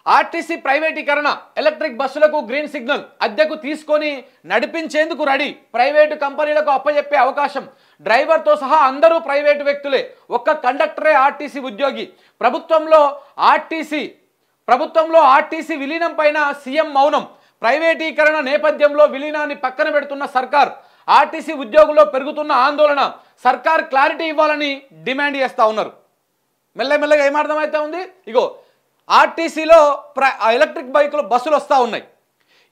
RTC ప్రైవేటీకరణ, electric బస్సులకు green signal, అద్దెకు తీసుకొని నడిపించేందుకు రెడీ, ప్రైవేటు కంపెనీలకు అప్పచెప్పే అవకాశం, డ్రైవర్తో సహా అందరూ ప్రైవేటు వ్యక్తులే, ఒక్క కండక్టరే ఆర్టీసీ ఉద్యోగి, ప్రభుత్వంలో ఆర్టీసీ విలీనం పైన సీఎం మౌనం, ప్రైవేటీకరణ నేపథ్యంలో విలీనాన్ని పక్కన పెడుతున్న సర్కార్, ఆర్టీసీ ఉద్యోగుల్లో పెరుగుతున్న ఆందోళన, సర్కార్ క్లారిటీ ఇవ్వాలని డిమాండ్ చేస్తూ ఉన్నారు. మెల్లమెల్లగా ఏమర్థమైతే ఉంది, ఇగో ఆర్టీసీలో ఎలక్ట్రిక్ బస్సులు వస్తూ ఉన్నాయి.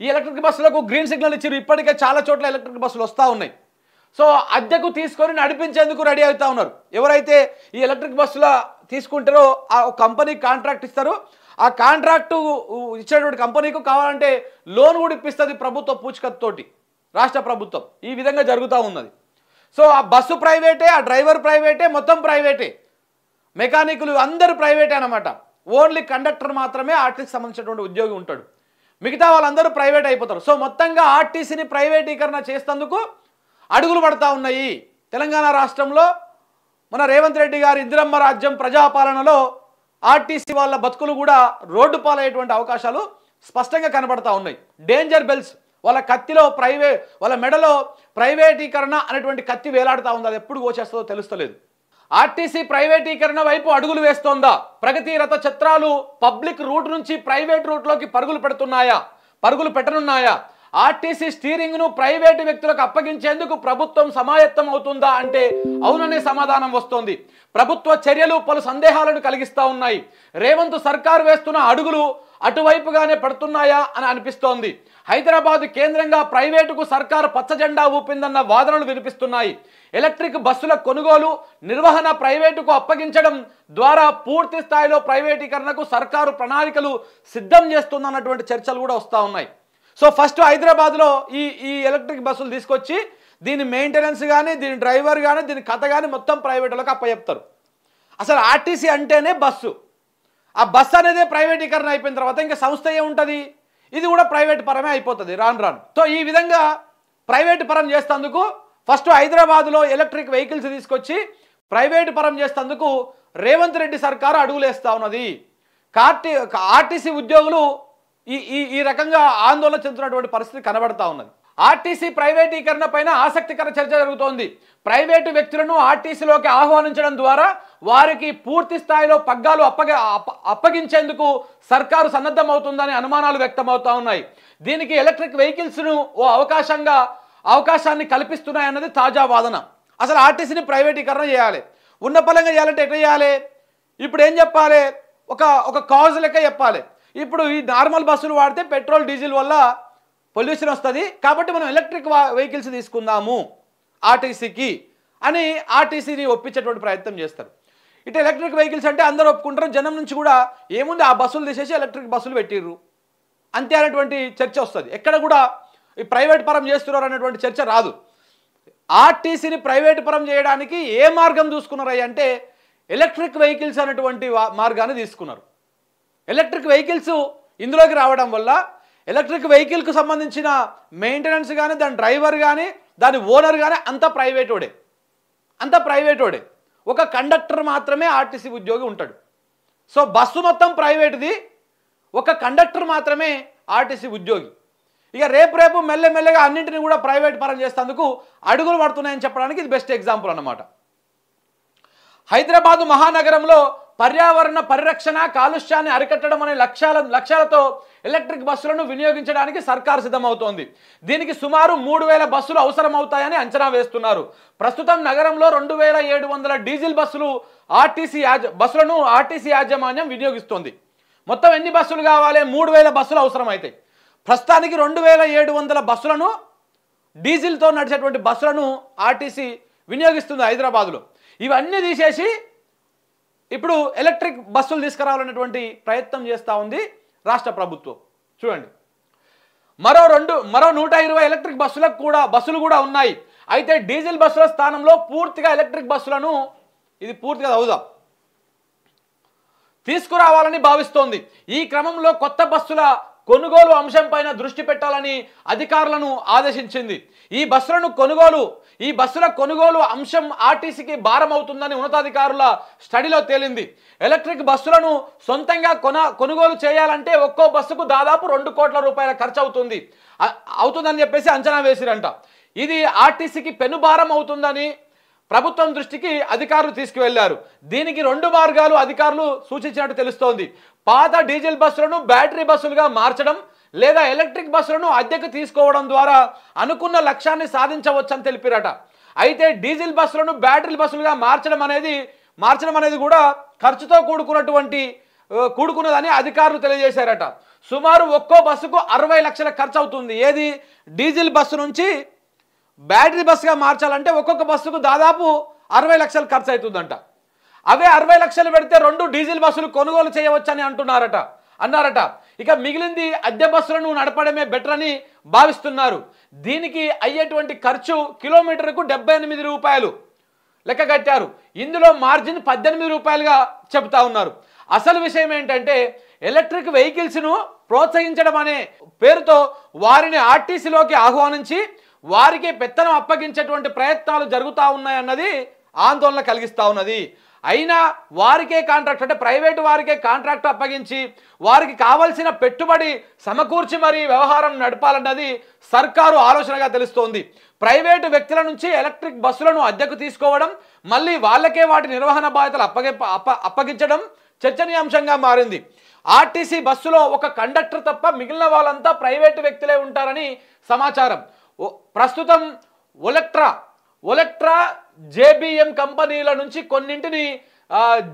ఈ ఎలక్ట్రిక్ బస్సులకు గ్రీన్ సిగ్నల్ ఇచ్చారు. ఇప్పటికే చాలా చోట్ల ఎలక్ట్రిక్ బస్సులు వస్తూ ఉన్నాయి. సో అద్దెకు తీసుకొని నడిపించేందుకు రెడీ అవుతూ ఉన్నారు. ఎవరైతే ఈ ఎలక్ట్రిక్ బస్సుల తీసుకుంటారో ఆ కంపెనీకి కాంట్రాక్ట్ ఇస్తారు. ఆ కాంట్రాక్టు ఇచ్చేటువంటి కంపెనీకి కావాలంటే లోన్ కూడా ఇప్పిస్తుంది ప్రభుత్వ పూచికత్తోటి, రాష్ట్ర ప్రభుత్వం. ఈ విధంగా జరుగుతూ ఉన్నది. సో ఆ బస్సు ప్రైవేటే, ఆ డ్రైవర్ ప్రైవేటే, మొత్తం ప్రైవేటే, మెకానికులు అందరూ ప్రైవేటే అన్నమాట. ఓన్లీ కండక్టర్ మాత్రమే ఆర్టీసీకి సంబంధించినటువంటి ఉద్యోగి ఉంటాడు. మిగతా వాళ్ళందరూ ప్రైవేట్ అయిపోతారు. సో మొత్తంగా ఆర్టీసీని ప్రైవేటీకరణ చేసేందుకు అడుగులు పడతా ఉన్నాయి. తెలంగాణ రాష్ట్రంలో మన రేవంత్ రెడ్డి గారి ఇందిరమ్మ రాజ్యం ప్రజాపాలనలో ఆర్టీసీ వాళ్ళ బతుకులు కూడా రోడ్డు పాలయ్యేటువంటి అవకాశాలు స్పష్టంగా కనబడతా ఉన్నాయి. డేంజర్ బెల్స్, వాళ్ళ మెడలో ప్రైవేటీకరణ అనేటువంటి కత్తి వేలాడుతూ ఉంది. అది ఎప్పుడు కోచేస్తుందో తెలుస్తలేదు. ఆర్టీసీ ప్రైవేటీకరణ వైపు అడుగులు వేస్తోందా? ప్రగతి రథ చక్రాలు పబ్లిక్ రూట్ నుంచి ప్రైవేట్ రూట్లోకి పరుగులు పెట్టనున్నాయా? ఆర్టీసీ స్టీరింగ్ను ప్రైవేటు వ్యక్తులకు అప్పగించేందుకు ప్రభుత్వం సమాయత్తం అవుతుందా అంటే అవుననే సమాధానం వస్తోంది. ప్రభుత్వ చర్యలు పలు సందేహాలను కలిగిస్తూ ఉన్నాయి. రేవంత్ సర్కారు వేస్తున్న అడుగులు అటువైపుగానే పడుతున్నాయా అని అనిపిస్తోంది. హైదరాబాద్ కేంద్రంగా ప్రైవేటుకు సర్కారు పచ్చజెండా ఊపిందన్న వాదనలు వినిపిస్తున్నాయి. ఎలక్ట్రిక్ బస్సుల కొనుగోలు, నిర్వహణ ప్రైవేటుకు అప్పగించడం ద్వారా పూర్తి స్థాయిలో ప్రైవేటీకరణకు సర్కారు ప్రణాళికలు సిద్ధం చేస్తుందన్నటువంటి చర్చలు కూడా వస్తూ ఉన్నాయి. సో ఫస్ట్ హైదరాబాద్లో ఈ ఎలక్ట్రిక్ బస్సులు తీసుకొచ్చి దీని మెయింటెనెన్స్ కానీ, దీని డ్రైవర్ కానీ, దీని కథ కానీ మొత్తం ప్రైవేటులకు అప్పచెప్తారు. అసలు ఆర్టీసీ అంటేనే బస్సు. ఆ బస్సు అనేది ప్రైవేటీకరణ అయిపోయిన తర్వాత ఇంకా సంస్థ ఏముంటుంది? ఇది కూడా ప్రైవేట్ పరమే అయిపోతుంది రాను. సో ఈ విధంగా ప్రైవేట్ పరం చేసేందుకు ఫస్ట్ హైదరాబాద్లో ఎలక్ట్రిక్ వెహికల్స్ తీసుకొచ్చి ప్రైవేట్ పరం చేసేందుకు రేవంత్ రెడ్డి సర్కారు అడుగులేస్తూ ఉన్నది. ఆర్టీసీ ఉద్యోగులు ఈ రకంగా ఆందోళన చెందుతున్నటువంటి పరిస్థితి కనబడతా ఉన్నది. ఆర్టీసీ ప్రైవేటీకరణ పైన ఆసక్తికర చర్చ జరుగుతోంది. ప్రైవేటు వ్యక్తులను ఆర్టీసీలోకి ఆహ్వానించడం ద్వారా వారికి పూర్తి స్థాయిలో పగ్గాలు అప్పగించేందుకు సర్కారు సన్నద్ధమవుతుందని అనుమానాలు వ్యక్తమవుతా ఉన్నాయి. దీనికి ఎలక్ట్రిక్ వెహికల్స్ను ఓ అవకాశాన్ని కల్పిస్తున్నాయన్నది తాజా వాదన. అసలు ఆర్టీసీని ప్రైవేటీకరణ చేయాలి, ఉన్న పలంగా చేయాలంటే ఎట్లా చేయాలి? ఇప్పుడు ఏం చెప్పాలి? ఒక కాజ్ లెక్క చెప్పాలి. ఇప్పుడు ఈ నార్మల్ బస్సులు వాడితే పెట్రోల్ డీజిల్ వల్ల పొల్యూషన్ వస్తుంది, కాబట్టి మనం ఎలక్ట్రిక్ వెహికల్స్ తీసుకుందాము ఆర్టీసీకి అని ఆర్టీసీని ఒప్పించేటువంటి ప్రయత్నం చేస్తారు. ఇటు ఎలక్ట్రిక్ వెహికల్స్ అంటే అందరూ ఒప్పుకుంటారు. జనం నుంచి కూడా ఏముంది, ఆ బస్సులు తీసేసి ఎలక్ట్రిక్ బస్సులు పెట్టిర్రు అంతే అనేటువంటి చర్చ వస్తుంది. ఎక్కడ కూడా ఈ ప్రైవేట్ పరం చేస్తున్నారు అనేటువంటి చర్చ రాదు. ఆర్టీసీని ప్రైవేట్ పరం చేయడానికి ఏ మార్గం చూసుకున్నారు అంటే ఎలక్ట్రిక్ వెహికల్స్ అనేటువంటి మార్గాన్ని తీసుకున్నారు. ఎలక్ట్రిక్ వెహికల్స్ ఇందులోకి రావడం వల్ల ఎలక్ట్రిక్ వెహికల్కు సంబంధించిన మెయింటెనెన్స్ కానీ, దాని డ్రైవర్ కానీ, దాని ఓనర్ కానీ అంత ప్రైవేటోడే. ఒక కండక్టర్ మాత్రమే ఆర్టీసీ ఉద్యోగి ఉంటాడు. సో బస్సు మొత్తం ప్రైవేట్ది, ఒక కండక్టర్ మాత్రమే ఆర్టీసీ ఉద్యోగి. ఇక రేపు మెల్లమెల్లగా అన్నింటినీ కూడా ప్రైవేట్ పరం చేసేందుకు అడుగులు పడుతున్నాయని చెప్పడానికి ఇది బెస్ట్ ఎగ్జాంపుల్ అన్నమాట. హైదరాబాదు మహానగరంలో పర్యావరణ పరిరక్షణ, కాలుష్యాన్ని అరికట్టడం అనే లక్ష్యాలతో ఎలక్ట్రిక్ బస్సులను వినియోగించడానికి సర్కారు సిద్ధమవుతోంది. దీనికి సుమారు 3000 బస్సులు అవసరమవుతాయని అంచనా వేస్తున్నారు. ప్రస్తుతం నగరంలో 2700 డీజిల్ బస్సులను ఆర్టీసీ యాజమాన్యం వినియోగిస్తోంది. మొత్తం ఎన్ని బస్సులు కావాలి? 3000 బస్సులు అవసరమవుతాయి. ప్రస్తుతానికి 2700 బస్సులను, డీజిల్తో నడిచేటువంటి బస్సులను ఆర్టీసీ వినియోగిస్తుంది హైదరాబాద్లో. ఇవన్నీ తీసేసి ఇప్పుడు ఎలక్ట్రిక్ బస్సులు తీసుకురావాలనేటువంటి ప్రయత్నం చేస్తూ ఉంది రాష్ట్ర ప్రభుత్వం. చూడండి, మరో 120 ఎలక్ట్రిక్ బస్సులు కూడా ఉన్నాయి. అయితే డీజిల్ బస్సుల స్థానంలో పూర్తిగా ఎలక్ట్రిక్ బస్సులను తీసుకురావాలని భావిస్తోంది. ఈ క్రమంలో కొత్త బస్సుల కొనుగోలు అంశంపైన దృష్టి పెట్టాలని అధికారులను ఆదేశించింది. ఈ బస్సుల కొనుగోలు అంశం ఆర్టీసీకి భారం అవుతుందని ఉన్నతాధికారుల స్టడీలో తేలింది. ఎలక్ట్రిక్ బస్సులను సొంతంగా కొనుగోలు చేయాలంటే ఒక్కో బస్సుకు దాదాపు 2 కోట్ల రూపాయల ఖర్చు అవుతుందని చెప్పేసి అంచనా వేసిరంట. ఇది ఆర్టీసీకి పెనుభారం అవుతుందని ప్రభుత్వం దృష్టికి అధికారులు తీసుకువెళ్లారు. దీనికి 2 మార్గాలు అధికారులు సూచించినట్టు తెలుస్తోంది. పాత డీజిల్ బస్సులను బ్యాటరీ బస్సులుగా మార్చడం లేదా ఎలక్ట్రిక్ బస్సులను అద్దెకు తీసుకోవడం ద్వారా అనుకున్న లక్ష్యాన్ని సాధించవచ్చని తెలిపారట. అయితే డీజిల్ బస్సులను బ్యాటరీ బస్సులుగా మార్చడం అనేది కూడా ఖర్చుతో కూడుకున్నదని అధికారులు తెలియజేశారట. సుమారు ఒక్కో బస్సుకు 60 లక్షల ఖర్చు అవుతుంది. ఏది డీజిల్ బస్సు నుంచి బ్యాటరీ బస్సుగా మార్చాలంటే ఒక్కొక్క బస్సుకు దాదాపు 60 లక్షలు ఖర్చు అవుతుందంట. అవే 60 లక్షలు పెడితే 2 డీజిల్ బస్సులు కొనుగోలు చేయవచ్చని అన్నారట. ఇక మిగిలింది అద్దె బస్సులను నడపడమే బెటర్ అని భావిస్తున్నారు. దీనికి అయ్యేటువంటి ఖర్చు కిలోమీటర్కు 78 రూపాయలు లెక్క కట్టారు. ఇందులో మార్జిన్ 18 రూపాయలుగా చెబుతా ఉన్నారు. అసలు విషయం ఏంటంటే ఎలక్ట్రిక్ వెహికల్స్ను ప్రోత్సహించడం అనే పేరుతో వారిని ఆర్టీసీలోకి ఆహ్వానించి వారికి పెత్తనం అప్పగించేటువంటి ప్రయత్నాలు జరుగుతూ ఉన్నాయన్నది ఆందోళన కలిగిస్తూ ఉన్నది. అయినా వారికే కాంట్రాక్ట్ అంటే ప్రైవేటు వారికే కాంట్రాక్ట్ అప్పగించి వారికి కావాల్సిన పెట్టుబడి సమకూర్చి మరీ వ్యవహారం నడపాలన్నది సర్కారు ఆలోచనగా తెలుస్తోంది. ప్రైవేటు వ్యక్తుల నుంచి ఎలక్ట్రిక్ బస్సులను అద్దెకు తీసుకోవడం, మళ్ళీ వాళ్ళకే వాటి నిర్వహణ బాధ్యతలు అప్పగించడం చర్చనీయాంశంగా మారింది. ఆర్టీసీ బస్సులో ఒక కండక్టర్ తప్ప మిగిలిన వాళ్ళంతా ప్రైవేటు వ్యక్తులే ఉంటారని సమాచారం. ప్రస్తుతం ఒలెక్ట్రా జేబీఎం కంపెనీల నుంచి కొన్నింటిని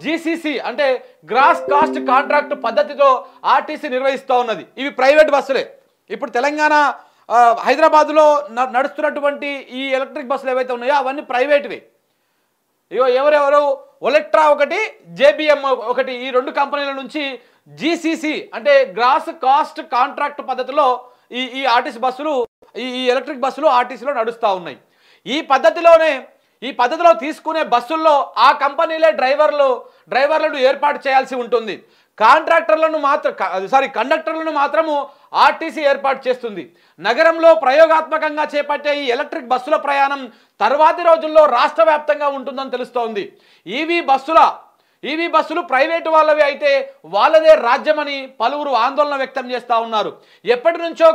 జీసీసీ అంటే గ్రాస్ కాస్ట్ కాంట్రాక్ట్ పద్ధతితో ఆర్టీసీ నిర్వహిస్తూ ఉన్నది. ఇవి ప్రైవేట్ బస్సులే. ఇప్పుడు తెలంగాణ హైదరాబాద్లో నడుస్తున్నటువంటి ఈ ఎలక్ట్రిక్ బస్సులు ఏవైతే ఉన్నాయో అవన్నీ ప్రైవేట్వి. ఎవరెవరు ఒలెక్ట్రా ఒకటి, జేబీఎం ఒకటి, ఈ 2 కంపెనీల నుంచి జీసీసీ అంటే గ్రాస్ కాస్ట్ కాంట్రాక్ట్ పద్ధతిలో ఈ ఆర్టీసీ బస్సులు ఈ ఎలక్ట్రిక్ బస్సులు ఆర్టీసీలో నడుస్తూ ఉన్నాయి. ఈ పద్ధతిలో తీసుకునే బస్సుల్లో ఆ కంపెనీలే డ్రైవర్లను ఏర్పాటు చేయాల్సి ఉంటుంది. కండక్టర్లను మాత్రము ఆర్టీసీ ఏర్పాటు చేస్తుంది. నగరంలో ప్రయోగాత్మకంగా చేపట్టే ఈ ఎలక్ట్రిక్ బస్సుల ప్రయాణం తర్వాతి రోజుల్లో రాష్ట్ర వ్యాప్తంగా ఉంటుందని తెలుస్తోంది. ఈవీ బస్సులు ప్రైవేటు వాళ్ళవి అయితే వాళ్ళదే రాజ్యమని పలువురు ఆందోళన వ్యక్తం చేస్తూ ఉన్నారు. ఎప్పటి నుంచో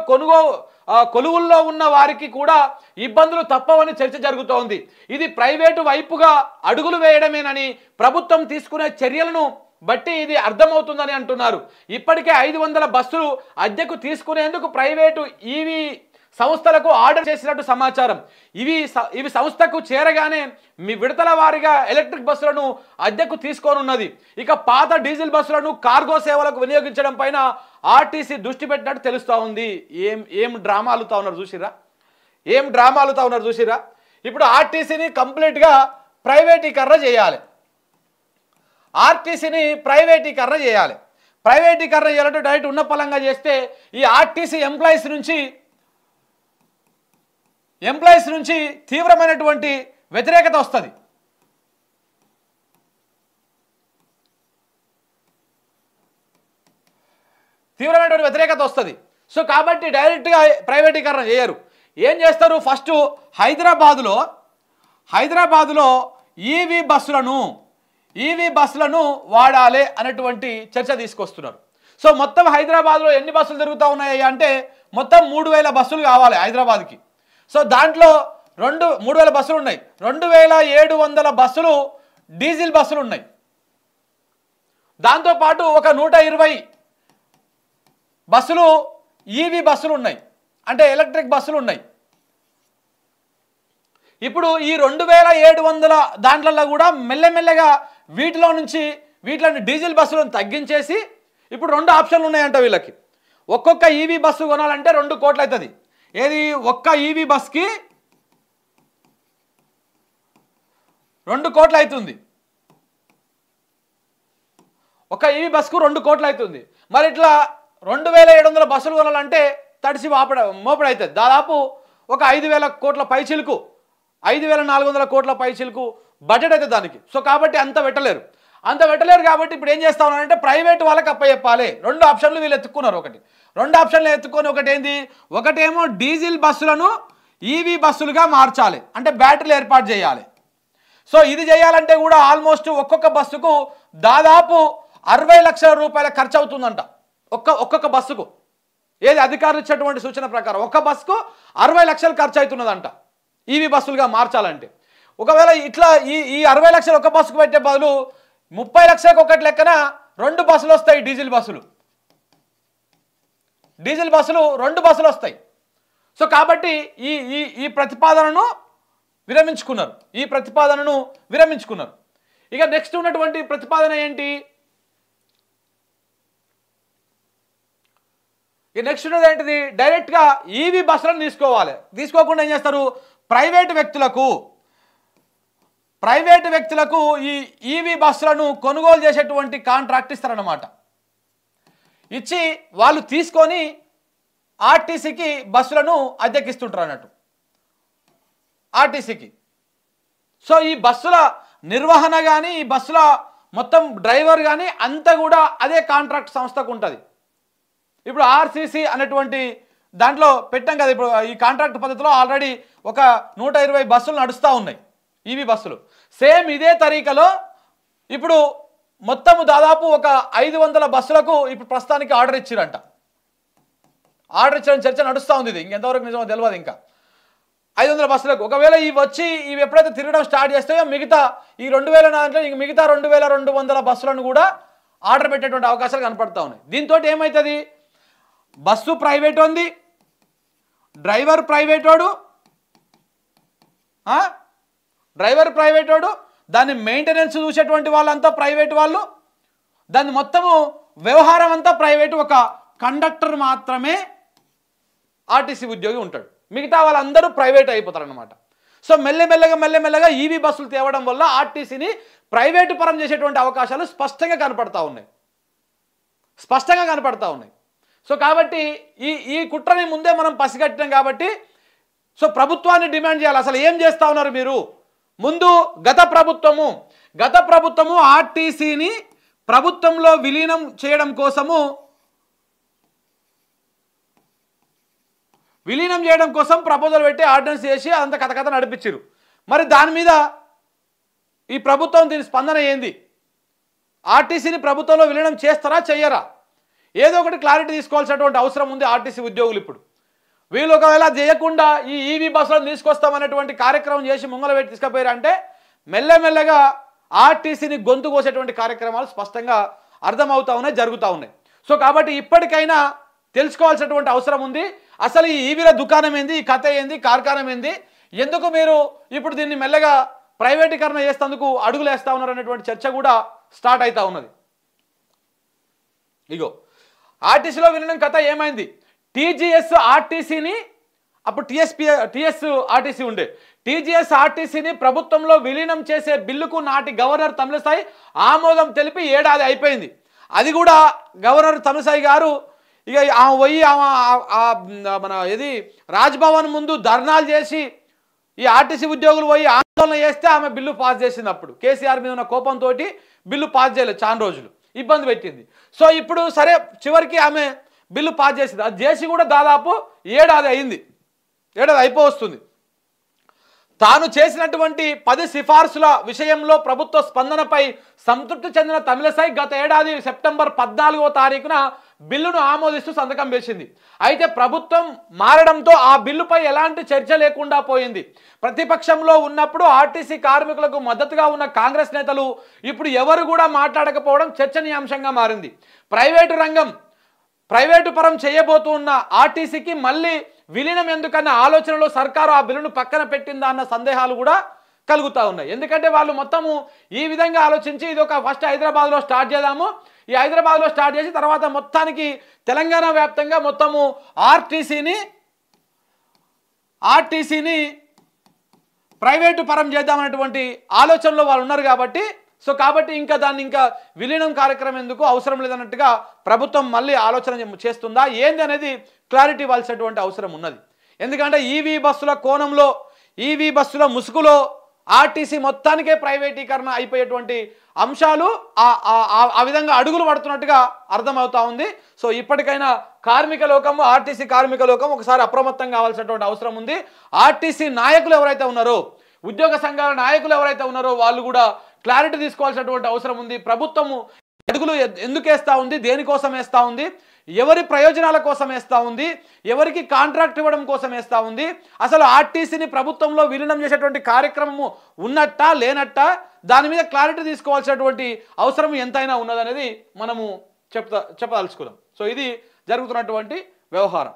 కొలువుల్లో ఉన్న వారికి కూడా ఇబ్బందులు తప్పవని చర్చ జరుగుతోంది. ఇది ప్రైవేటు వైపుగా అడుగులు వేయడమేనని ప్రభుత్వం తీసుకునే చర్యలను బట్టి ఇది అర్థమవుతుందని అంటున్నారు. ఇప్పటికే 500 బస్సులు అద్దెకు తీసుకునేందుకు ప్రైవేటు ఈవీ సంస్థలకు ఆర్డర్ చేసినట్టు సమాచారం. ఇవి సంస్థకు చేరగానే మీ విడతల వారీగా ఎలక్ట్రిక్ బస్సులను అద్దెకు తీసుకోనున్నది. ఇక పాత డీజిల్ బస్సులను కార్గో సేవలకు వినియోగించడం పైన ఆర్టీసీ దృష్టి పెట్టినట్టు తెలుస్తూ ఉంది. ఏం డ్రామా అలుతా ఉన్నారు చూసిరా. ఇప్పుడు ఆర్టీసీని కంప్లీట్గా ప్రైవేటీకరణ చేయాలి. ప్రైవేటీకరణ చేయాలంటే డైరెక్ట్ ఉన్న పలంగా చేస్తే ఈ ఆర్టీసీ ఎంప్లాయీస్ నుంచి తీవ్రమైనటువంటి వ్యతిరేకత వస్తుంది. సో కాబట్టి డైరెక్ట్గా ప్రైవేటీకరణ చేయరు. ఏం చేస్తారు? ఫస్ట్ హైదరాబాదులో ఈవీ బస్సులను వాడాలి అనేటువంటి చర్చ తీసుకొస్తున్నారు. సో మొత్తం హైదరాబాద్లో ఎన్ని బస్సులు తిరుగుతూ ఉన్నాయి అంటే మొత్తం 3000 బస్సులు కావాలి హైదరాబాద్కి. సో దాంట్లో 3000 బస్సులు ఉన్నాయి. 2700 బస్సులు డీజిల్ బస్సులు ఉన్నాయి. దాంతోపాటు ఒక 120 బస్సులు ఈవీ బస్సులు ఉన్నాయి, అంటే ఎలక్ట్రిక్ బస్సులు ఉన్నాయి. ఇప్పుడు ఈ 2700 దాంట్లలో కూడా మెల్లమెల్లగా వీటిలోని డీజిల్ బస్సులను తగ్గించేసి ఇప్పుడు 2 ఆప్షన్లు ఉన్నాయంట వీళ్ళకి. ఒక్కొక్క ఈవీ బస్సు కొనాలంటే 2 కోట్లు అవుతుంది. ఏది? ఒక్క ఈవీ బస్కి 2 కోట్లు అవుతుంది. ఒక ఈవీ బస్కు 2 కోట్లు అవుతుంది. మరి ఇట్లా 2700 బస్సులు కొనాలంటే తడిసి మోపడవుతుంది. దాదాపు ఒక 5000 కోట్ల పైచిలుకు 5400 కోట్ల పైచిలుకు బడ్జెట్ అయితే దానికి. సో కాబట్టి అంత పెట్టలేరు. అంత పెట్టలేరు కాబట్టి ఇప్పుడు ఏం చేస్తా ఉన్నారంటే ప్రైవేట్ వాళ్ళకి అప్పచెప్పాలి. రెండు ఆప్షన్లు వీళ్ళు ఎత్తుకున్నారు. రెండు ఆప్షన్లు ఎత్తుకొని ఒకటేంది, ఒకటేమో డీజిల్ బస్సులను ఈవీ బస్సులుగా మార్చాలి, అంటే బ్యాటరీలు ఏర్పాటు చేయాలి. సో ఇది చేయాలంటే కూడా ఆల్మోస్ట్ ఒక్కొక్క బస్సుకు దాదాపు 60 లక్షల రూపాయల ఖర్చు అవుతుందంట. ఒక్కొక్క బస్సుకు, ఏది అధికారులు ఇచ్చేటువంటి సూచన ప్రకారం ఒక్క బస్సుకు 60 లక్షలు ఖర్చు అవుతున్నదంట ఈవీ బస్సులుగా మార్చాలంటే. ఒకవేళ ఇట్లా ఈ 60 లక్షలు ఒక బస్సుకు పెట్టే బదులు 30 లక్షలకు ఒకటి లెక్కన 2 బస్సులు వస్తాయి. డీజిల్ బస్సులు 2 బస్సులు వస్తాయి. సో కాబట్టి ఈ ప్రతిపాదనను విరమించుకున్నారు. ఇక నెక్స్ట్ ఉన్నటువంటి ప్రతిపాదన ఏంటి, నెక్స్ట్ ఉన్నది ఏంటిది, డైరెక్ట్గా ఈవీ బస్సులను తీసుకోకుండా ఏం చేస్తారు, ప్రైవేటు వ్యక్తులకు ఈ ఈవీ బస్సులను కొనుగోలు చేసేటువంటి కాంట్రాక్ట్ ఇస్తారన్నమాట. ఇచ్చి వాళ్ళు తీసుకొని ఆర్టీసీకి బస్సులను అద్దెకిస్తుంటారు అన్నట్టు ఆర్టీసీకి. సో ఈ బస్సుల నిర్వహణ కానీ, ఈ బస్సుల మొత్తం డ్రైవర్ కానీ అంతా కూడా అదే కాంట్రాక్ట్ సంస్థకు ఉంటుంది. ఇప్పుడు ఆర్సీసీ అనేటువంటి దాంట్లో పెట్టాం కదా. ఇప్పుడు ఈ కాంట్రాక్ట్ పద్ధతిలో ఆల్రెడీ ఒక 120 బస్సులు నడుస్తూ ఉన్నాయి ఈవీ బస్సులు. సేమ్ ఇదే తరీకలో ఇప్పుడు మొత్తము దాదాపు ఒక 500 బస్సులకు ఇప్పుడు ప్రస్తుతానికి ఆర్డర్ ఇచ్చారంట. ఆర్డర్ ఇచ్చిన చర్చ నడుస్తూ ఉంది. ఇది ఇంకెంతవరకు నిజమో తెలియదు. ఇంకా 500 బస్సులకు ఒకవేళ ఇవి ఎప్పుడైతే తిరగడం స్టార్ట్ చేస్తాయో మిగతా ఈ 2000 దాంట్లో ఇంక మిగతా 2200 బస్సులను కూడా ఆర్డర్ పెట్టేటువంటి అవకాశాలు కనపడతా ఉన్నాయి. దీంతో ఏమవుతుంది, బస్సు ప్రైవేట్ ఉంది, డ్రైవర్ ప్రైవేటోడు, దాన్ని మెయింటెనెన్స్ చూసేటువంటి వాళ్ళంతా ప్రైవేట్ వాళ్ళు, దాన్ని మొత్తము వ్యవహారం అంతా ప్రైవేటు, ఒక కండక్టర్ మాత్రమే ఆర్టీసీ ఉద్యోగి ఉంటాడు, మిగతా వాళ్ళందరూ ప్రైవేట్ అయిపోతారు అన్నమాట. సో మెల్లమెల్లగా ఈవీ బస్సులు తేవడం వల్ల ఆర్టీసీని ప్రైవేటు పరం చేసేటువంటి అవకాశాలు స్పష్టంగా కనపడతా ఉన్నాయి. సో కాబట్టి ఈ కుట్రని ముందే మనం పసిగట్టాం కాబట్టి సో ప్రభుత్వాన్ని డిమాండ్ చేయాలి. అసలు ఏం చేస్తా ఉన్నారు మీరు? ముందు గత ప్రభుత్వము ఆర్టీసీని ప్రభుత్వంలో విలీనం చేయడం కోసం ప్రపోజల్ పెట్టి ఆర్డినెన్స్ చేసి అంత కథ నడిపించారు. మరి దాని మీద ఈ ప్రభుత్వం దీని స్పందన ఏంది? ఆర్టీసీని ప్రభుత్వంలో విలీనం చేస్తారా చెయ్యరా? ఏదో ఒకటి క్లారిటీ తీసుకోవాల్సినటువంటి అవసరం ఉంది ఆర్టీసీ ఉద్యోగులు. ఇప్పుడు వీళ్ళు ఒకవేళ చేయకుండా ఈ ఈవీ బస్సులను తీసుకొస్తామనేటువంటి కార్యక్రమం చేసి ముంగల పెట్టి తీసుకుపోయారంటే మెల్లమెల్లగా ఆర్టీసీని గొంతు కోసేటువంటి కార్యక్రమాలు స్పష్టంగా అర్థమవుతా ఉన్నాయి, జరుగుతూ ఉన్నాయి. సో కాబట్టి ఇప్పటికైనా తెలుసుకోవాల్సినటువంటి అవసరం ఉంది. అసలు ఈ ఈవీల దుకాణం ఏంది, ఈ కథ ఏంది, కార్ఖానం ఏంది, ఎందుకు మీరు ఇప్పుడు దీన్ని మెల్లగా ప్రైవేటీకరణ చేసేందుకు అడుగులు వేస్తూ ఉన్నారు అనేటువంటి చర్చ కూడా స్టార్ట్ అవుతూ ఉన్నది. ఇగో ఆర్టీసీలో విలీనం కథ ఏమైంది, టీజీఎస్ ఆర్టీసీని అప్పుడు టీఎస్ ఆర్టీసీ ఉండే, టీజీఎస్ ఆర్టీసీని ప్రభుత్వంలో విలీనం చేసే బిల్లుకు నాటి గవర్నర్ తమిళిసై ఆమోదం తెలిపి ఏడాది అయిపోయింది. అది కూడా గవర్నర్ తమిళిసై గారు ఇక మన రాజ్భవన్ ముందు ధర్నాలు చేసి ఈ ఆర్టీసీ ఉద్యోగులు పోయి ఆందోళన చేస్తే ఆమె బిల్లు పాస్ చేసింది. అప్పుడు కేసీఆర్ మీద ఉన్న కోపంతో బిల్లు పాస్ చేయలేదు, చాలా రోజులు ఇబ్బంది పెట్టింది. సో ఇప్పుడు సరే చివరికి ఆమె బిల్లు పాస్ చేసింది. అది చేసి కూడా దాదాపు ఏడాది అయిపోవస్తుంది. తాను చేసినటువంటి 10 సిఫార్సుల విషయంలో ప్రభుత్వ స్పందనపై సంతృప్తి చెందిన తమిళిసై గత ఏడాది సెప్టెంబర్ 14వ తారీఖున బిల్లును ఆమోదిస్తూ సంతకం చేసింది. అయితే ప్రభుత్వం మారడంతో ఆ బిల్లుపై ఎలాంటి చర్చ లేకుండా పోయింది. ప్రతిపక్షంలో ఉన్నప్పుడు ఆర్టీసీ కార్మికులకు మద్దతుగా ఉన్న కాంగ్రెస్ నేతలు ఇప్పుడు ఎవరు కూడా మాట్లాడకపోవడం చర్చనీయాంశంగా మారింది. ప్రైవేటు పరం చేయబోతున్న ఆర్టీసీకి మళ్ళీ విలీనం ఎందుకన్న ఆలోచనలో సర్కారు ఆ బిల్లును పక్కన పెట్టిందా అన్న సందేహాలు కూడా కలుగుతూ ఉన్నాయి. ఎందుకంటే వాళ్ళు మొత్తము ఈ విధంగా ఆలోచించి ఇది ఒక ఫస్ట్ హైదరాబాద్లో స్టార్ట్ చేద్దాము, ఈ హైదరాబాద్లో స్టార్ట్ చేసి తర్వాత మొత్తానికి తెలంగాణ వ్యాప్తంగా మొత్తము ఆర్టీసీని ప్రైవేటు పరం చేద్దామనేటువంటి ఆలోచనలో వాళ్ళు ఉన్నారు కాబట్టి కాబట్టి ఇంకా దాన్ని ఇంకా విలీనం కార్యక్రమం ఎందుకు అవసరం లేదన్నట్టుగా ప్రభుత్వం మళ్ళీ ఆలోచన చేస్తుందా ఏంది అనేది క్లారిటీ ఇవ్వాల్సినటువంటి అవసరం ఉన్నది. ఎందుకంటే ఈవీ బస్సుల కోణంలో, ఈవీ బస్సుల ముసుగులో ఆర్టీసీ మొత్తానికే ప్రైవేటీకరణ అయిపోయేటువంటి అంశాలు ఆ విధంగా అడుగులు పడుతున్నట్టుగా అర్థమవుతా ఉంది. సో ఇప్పటికైనా కార్మిక లోకం, ఆర్టీసీ కార్మిక లోకం ఒకసారి అప్రమత్తం కావాల్సినటువంటి అవసరం ఉంది. ఆర్టీసీ నాయకులు ఎవరైతే ఉన్నారో, ఉద్యోగ సంఘాల నాయకులు ఎవరైతే ఉన్నారో వాళ్ళు కూడా క్లారిటీ తీసుకోవాల్సినటువంటి అవసరం ఉంది. ప్రభుత్వము అడుగులు ఎందుకు వేస్తూ ఉంది, దేనికోసం వేస్తూ ఉంది, ఎవరి ప్రయోజనాల కోసం వేస్తూ ఉంది, ఎవరికి కాంట్రాక్ట్ ఇవ్వడం కోసం వేస్తూ ఉంది, అసలు ఆర్టీసీని ప్రభుత్వంలో విలీనం చేసేటువంటి కార్యక్రమము ఉన్నట్టా లేనట్టా, దాని మీద క్లారిటీ తీసుకోవాల్సినటువంటి అవసరం ఎంతైనా ఉన్నదనేది మనము చెప్పదలుచుకున్నాం. సో ఇది జరుగుతున్నటువంటి వ్యవహారం.